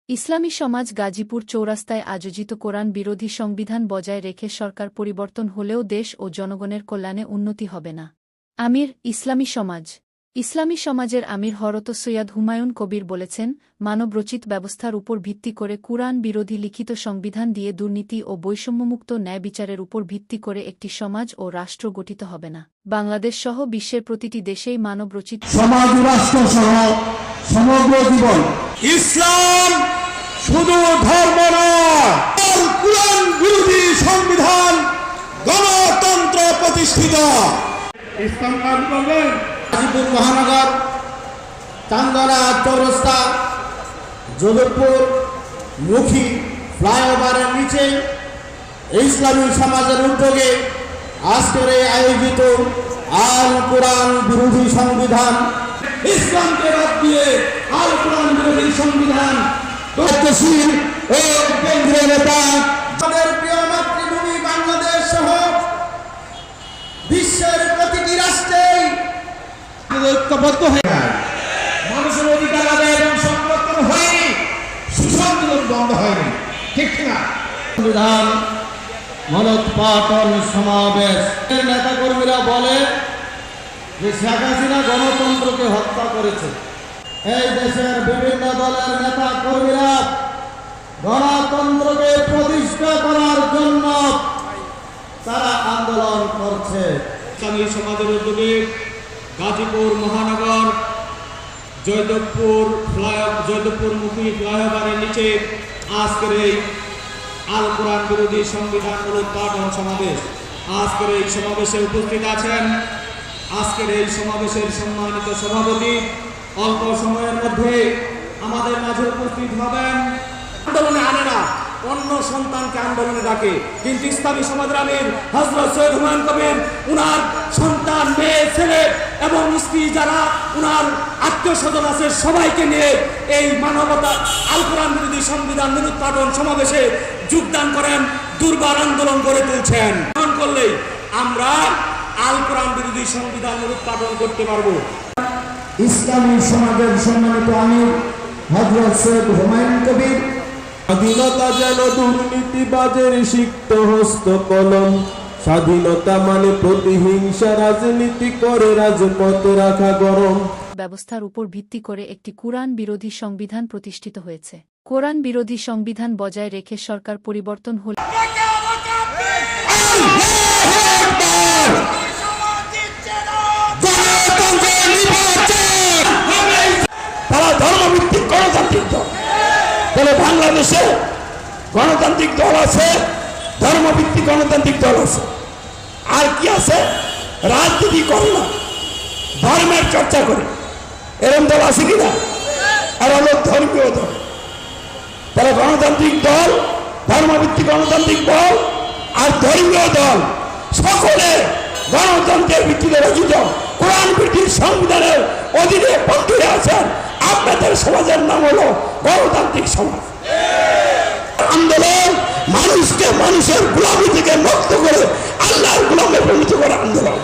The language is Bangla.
ইসলামী সমাজ গাজীপুর চৌরাস্তায় আয়োজিত কোরআন বিরোধী সংবিধান বজায় রেখে সরকার পরিবর্তন হলেও দেশ ও জনগণের কল্যাণে উন্নতি হবে না। আমির, ইসলামী সমাজ। ইসলামী সমাজের আমির হরত সৈয়দ হুমায়ুন কবির বলেছেন, মানবরচিত ব্যবস্থার উপর ভিত্তি করে কুরআন বিরোধী লিখিত সংবিধান দিয়ে দুর্নীতি ও বৈষম্যমুক্ত ন্যায় বিচারের উপর ভিত্তি করে একটি সমাজ ও রাষ্ট্র গঠিত হবে না। বাংলাদেশ সহ বিশ্বের প্রতিটি দেশেই মানবরচিত সমাজ রাষ্ট্র সহ সমগ্র জীবন ইসলাম শুধু ধর্ম নয়, কুরআন বিরোধী সংবিধান গণতন্ত্র প্রতিষ্ঠিত। ইসলাম কাজ করবেন গাজীপুর মহানগর, চান্দনা চৌরাস্তা, যোধপুর মুখী ফ্লাইওভারের নিচে ইসলামী সমাজের উদ্যোগে আজকের এই আয়োজিত আল কোরআন বিরোধী সংবিধান, ইসলামকে বাদ দিয়ে আল কোরআন বিরোধী সংবিধান গতিশীল ও কেন্দ্রীয় নেতা আমাদের প্রিয় মাতৃভূমি বাংলাদেশ সহ বিশ্বের প্রতিটি রাষ্ট্রেই ঐক্যবদ্ধ হয়ে মানুষের অধিকার আদায় এবং সংরক্ষণ হয়নি, সুসংযোজন বন্ধ হয়নি, ঠিক না? সংবিধান মনোৎপাটন সমাবেশ নেতা কর্মীরা বলে যে শেখ হাসিনা গণতন্ত্রকে হত্যা করেছে। এই দেশের বিভিন্ন দলের নেতা কর্মীরা গণতন্ত্রকে প্রতিষ্ঠা করার জন্য তারা আন্দোলন করছে। ইসলামী সমাজের উদ্যোগে গাজীপুর মহানগর, জয়দেবপুরমুখী ফ্লাইওভারের নিচে আজকের এই আল কোরআন বিরোধী সংবিধান উদ্বোধন সমাবেশ। আজকের এই সমাবেশে উপস্থিত আছেন আজকের এই সমাবেশের সম্মানিত সভাপতি। অল্প সময়ের মধ্যে আমাদের মাঝে উপস্থিত হবেন। আন্দোলনে আনে না, অন্য সন্তানকে আন্দোলনে ডাকে, কিন্তু ইসলামী সমাজের আমির হযরত সৈয়দ হুমায়ুন কবির উনার সন্তান, মেয়ে, ছেলে এবং স্ত্রী যারা উনার আত্মীয় স্বজন আছে সবাইকে নিয়ে এই মানবতা আল কোরআন বিরোধী সংবিধান উদ্বোধন সমাবেশে যোগদান করেন, দুর্বার আন্দোলন গড়ে তুলছেন। এমন করলেই আমরা আল কোরআন বিরোধী সংবিধান উৎপাদন করতে পারবো। ইসলামী সমাজের সম্মানিত আমির হযরত সৈয়দ হুমায়ুন কবির, স্বাধীনতা যেন দুর্নীতিবাজের সিক্ত হস্ত কলম, স্বাধীনতা মানে প্রতিহিংসা রাজনীতি করে রাজপথে রাখা গরম। ব্যবস্থার উপর ভিত্তি করে একটি কুরআন বিরোধী সংবিধান প্রতিষ্ঠিত হয়েছে। কোরআন বিরোধী সংবিধান বজায় রেখে সরকার পরিবর্তন হল তারা ধর্মভিত্তিক গণতান্ত্রিক দল। তাহলে বাংলাদেশে গণতান্ত্রিক দল আছে, ধর্মভিত্তিক গণতান্ত্রিক দল আছে, আর কি আছে? রাজনীতি করে না, ধর্মের চর্চা করে, এরকম দল আছে কিনা? আর হলো ধর্মীয় দল। তারা গণতান্ত্রিক দল, ধর্মভিত্তিক গণতান্ত্রিক দল আর ধর্মীয় দল সকলে গণতন্ত্রের ভিত্তিতে রচিত কোরআন ভিত্তিক সংবিধানের অধীনে বন্ধুরা আছেন। আপনাদের সমাজের নাম হলো গণতান্ত্রিক সমাজ। আন্দোলন মানুষকে মানুষের গোলামি থেকে মুক্ত করে আল্লাহর গোলামে পরিণত করা আন্দোলন।